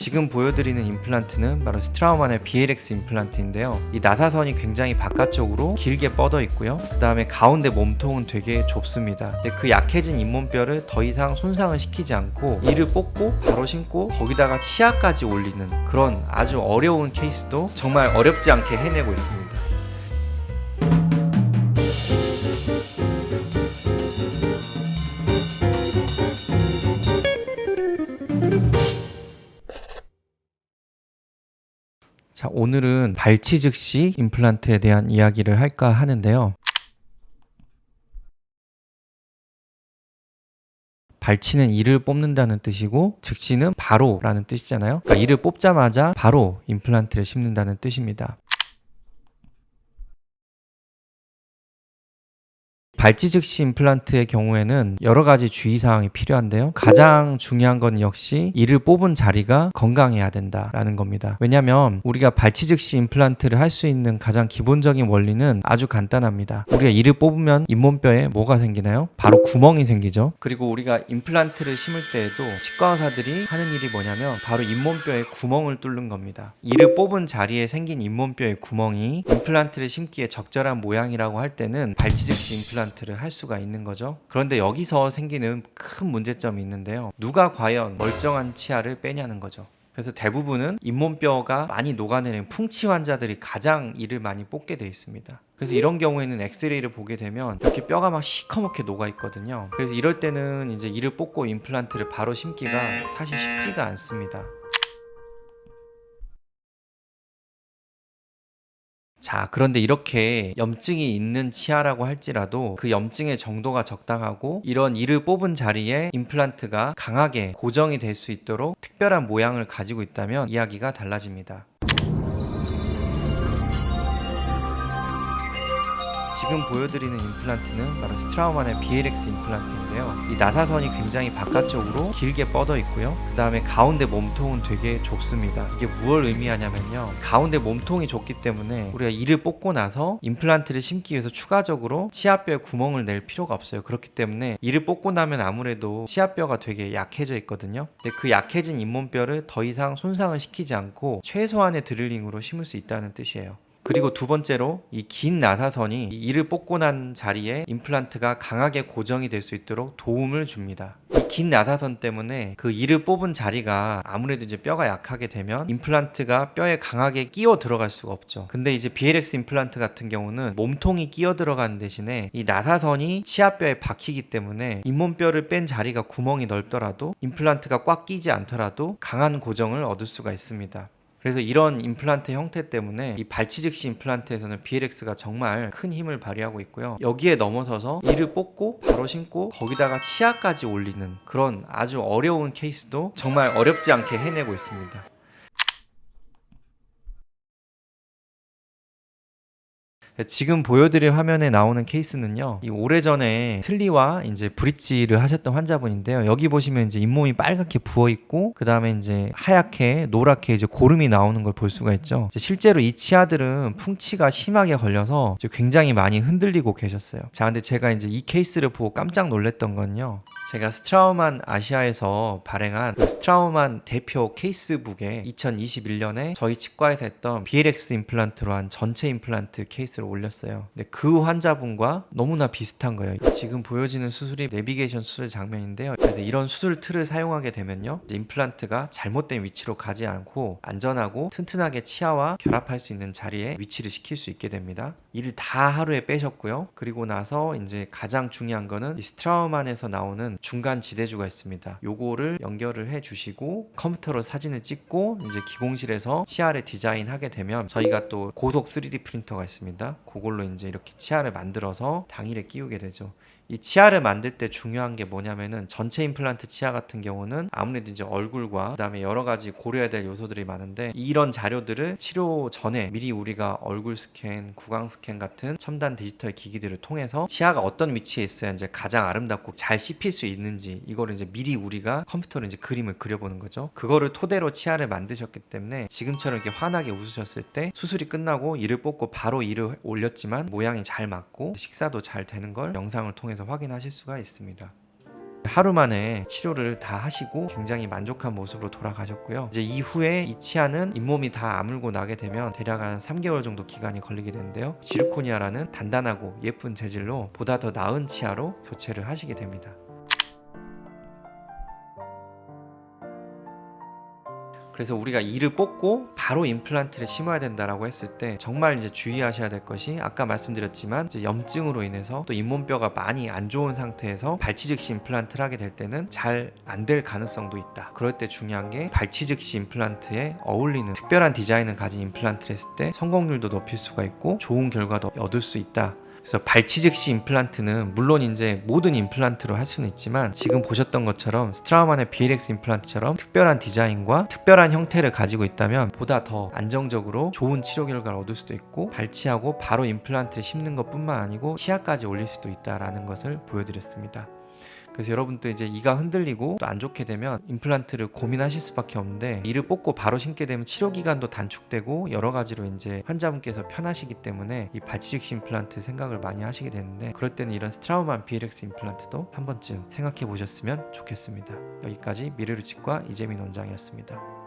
지금 보여드리는 임플란트는 바로 스트라우만의 BLX 임플란트인데요. 이 나사선이 굉장히 바깥쪽으로 길게 뻗어 있고요. 그 다음에 가운데 몸통은 되게 좁습니다. 근데 그 약해진 잇몸뼈를 더 이상 손상을 시키지 않고 이를 뽑고 바로 심고 거기다가 치아까지 올리는 그런 아주 어려운 케이스도 정말 어렵지 않게 해내고 있습니다. 자, 오늘은 발치 즉시 임플란트에 대한 이야기를 할까 하는데요. 발치는 이를 뽑는다는 뜻이고 즉시는 바로라는 뜻이잖아요. 그러니까 이를 뽑자마자 바로 임플란트를 심는다는 뜻입니다. 발치 즉시 임플란트의 경우에는 여러 가지 주의사항이 필요한데요. 가장 중요한 건 역시 이를 뽑은 자리가 건강해야 된다라는 겁니다. 왜냐하면 우리가 발치 즉시 임플란트를 할 수 있는 가장 기본적인 원리는 아주 간단합니다. 우리가 이를 뽑으면 잇몸뼈에 뭐가 생기나요? 바로 구멍이 생기죠. 그리고 우리가 임플란트를 심을 때에도 치과 의사들이 하는 일이 뭐냐면 바로 잇몸뼈에 구멍을 뚫는 겁니다. 이를 뽑은 자리에 생긴 잇몸뼈의 구멍이 임플란트를 심기에 적절한 모양이라고 할 때는 발치 즉시 임플란트를 할 수가 있는 거죠. 그런데 여기서 생기는 큰 문제점이 있는데요. 누가 과연 멀쩡한 치아를 빼냐는 거죠. 그래서 대부분은 잇몸뼈가 많이 녹아내린 풍치 환자들이 가장 이를 많이 뽑게 돼 있습니다. 그래서 이런 경우에는 엑스레이를 보게 되면 이렇게 뼈가 막 시커멓게 녹아 있거든요. 그래서 이럴 때는 이제 이를 뽑고 임플란트를 바로 심기가 사실 쉽지가 않습니다. 자, 그런데 이렇게 염증이 있는 치아라고 할지라도 그 염증의 정도가 적당하고 이런 이를 뽑은 자리에 임플란트가 강하게 고정이 될 수 있도록 특별한 모양을 가지고 있다면 이야기가 달라집니다. 지금 보여드리는 임플란트는 바로 스트라우만의 BLX 임플란트인데요. 이 나사선이 굉장히 바깥쪽으로 길게 뻗어 있고요. 그 다음에 가운데 몸통은 되게 좁습니다. 이게 무엇을 의미하냐면요. 가운데 몸통이 좁기 때문에 우리가 이를 뽑고 나서 임플란트를 심기 위해서 추가적으로 치아뼈에 구멍을 낼 필요가 없어요. 그렇기 때문에 이를 뽑고 나면 아무래도 치아뼈가 되게 약해져 있거든요. 근데 그 약해진 잇몸뼈를 더 이상 손상을 시키지 않고 최소한의 드릴링으로 심을 수 있다는 뜻이에요. 그리고 두 번째로 이 긴 나사선이 이를 뽑고 난 자리에 임플란트가 강하게 고정이 될 수 있도록 도움을 줍니다. 이 긴 나사선 때문에 그 이를 뽑은 자리가 아무래도 이제 뼈가 약하게 되면 임플란트가 뼈에 강하게 끼어 들어갈 수가 없죠. 근데 이제 BLX 임플란트 같은 경우는 몸통이 끼어 들어가는 대신에 이 나사선이 치아뼈에 박히기 때문에 잇몸뼈를 뺀 자리가 구멍이 넓더라도 임플란트가 꽉 끼지 않더라도 강한 고정을 얻을 수가 있습니다. 그래서 이런 임플란트 형태 때문에 이 발치 즉시 임플란트에서는 BLX가 정말 큰 힘을 발휘하고 있고요. 여기에 넘어서서 이를 뽑고 바로 심고 거기다가 치아까지 올리는 그런 아주 어려운 케이스도 정말 어렵지 않게 해내고 있습니다. 지금 보여드릴 화면에 나오는 케이스는요, 이 오래전에 틀니와 이제 브릿지를 하셨던 환자분인데요. 여기 보시면 이제 잇몸이 빨갛게 부어 있고, 그 다음에 이제 하얗게 노랗게 이제 고름이 나오는 걸 볼 수가 있죠. 실제로 이 치아들은 풍치가 심하게 걸려서 굉장히 많이 흔들리고 계셨어요. 자, 근데 제가 이제 이 케이스를 보고 깜짝 놀랐던 건요. 제가 스트라우만 아시아에서 발행한 그 스트라우만 대표 케이스북에 2021년에 저희 치과에서 했던 BLX 임플란트로 한 전체 임플란트 케이스를 올렸어요. 근데 그 환자분과 너무나 비슷한 거예요. 지금 보여지는 수술이 내비게이션 수술 장면인데요. 그래서 이런 수술 틀을 사용하게 되면요, 이제 임플란트가 잘못된 위치로 가지 않고 안전하고 튼튼하게 치아와 결합할 수 있는 자리에 위치를 시킬 수 있게 됩니다. 이를 다 하루에 빼셨고요. 그리고 나서 이제 가장 중요한 거는 이 스트라우만에서 나오는 중간 지대주가 있습니다. 요거를 연결을 해 주시고 컴퓨터로 사진을 찍고 이제 기공실에서 치아를 디자인하게 되면 저희가 또 고속 3D 프린터가 있습니다. 그걸로 이제 이렇게 치아를 만들어서 당일에 끼우게 되죠. 이 치아를 만들 때 중요한 게 뭐냐면은 전체 임플란트 치아 같은 경우는 아무래도 이제 얼굴과 그다음에 여러 가지 고려해야 될 요소들이 많은데 이런 자료들을 치료 전에 미리 우리가 얼굴 스캔, 구강 스캔 같은 첨단 디지털 기기들을 통해서 치아가 어떤 위치에 있어야 이제 가장 아름답고 잘 씹힐 수 있는지 이거를 이제 미리 우리가 컴퓨터로 이제 그림을 그려보는 거죠. 그거를 토대로 치아를 만드셨기 때문에 지금처럼 이렇게 환하게 웃으셨을 때 수술이 끝나고 이를 뽑고 바로 이를 올렸지만 모양이 잘 맞고 식사도 잘 되는 걸 영상을 통해서 확인하실 수가 있습니다. 하루 만에 치료를 다 하시고 굉장히 만족한 모습으로 돌아가셨고요. 이제 이후에 이 치아는 잇몸이 다 아물고 나게 되면 대략 한 3개월 정도 기간이 걸리게 되는데요. 지르코니아라는 단단하고 예쁜 재질로 보다 더 나은 치아로 교체를 하시게 됩니다. 그래서 우리가 이를 뽑고 바로 임플란트를 심어야 된다라고 했을 때 정말 이제 주의하셔야 될 것이, 아까 말씀드렸지만 이제 염증으로 인해서 또 잇몸뼈가 많이 안 좋은 상태에서 발치 즉시 임플란트를 하게 될 때는 잘 안 될 가능성도 있다. 그럴 때 중요한 게 발치 즉시 임플란트에 어울리는 특별한 디자인을 가진 임플란트를 했을 때 성공률도 높일 수가 있고 좋은 결과도 얻을 수 있다. 그래서 발치 즉시 임플란트는 물론 이제 모든 임플란트로 할 수는 있지만 지금 보셨던 것처럼 스트라우만의 BLX 임플란트처럼 특별한 디자인과 특별한 형태를 가지고 있다면 보다 더 안정적으로 좋은 치료 결과를 얻을 수도 있고, 발치하고 바로 임플란트를 심는 것뿐만 아니고 치아까지 올릴 수도 있다라는 것을 보여드렸습니다. 그래서 여러분도 이제 이가 흔들리고 또 안 좋게 되면 임플란트를 고민하실 수밖에 없는데, 이를 뽑고 바로 심게 되면 치료 기간도 단축되고 여러 가지로 이제 환자분께서 편하시기 때문에 이 발치 즉시 임플란트 생각을 많이 하시게 되는데, 그럴 때는 이런 스트라우만 BLX 임플란트도 한 번쯤 생각해 보셨으면 좋겠습니다. 여기까지 미래루치과 이재민 원장이었습니다.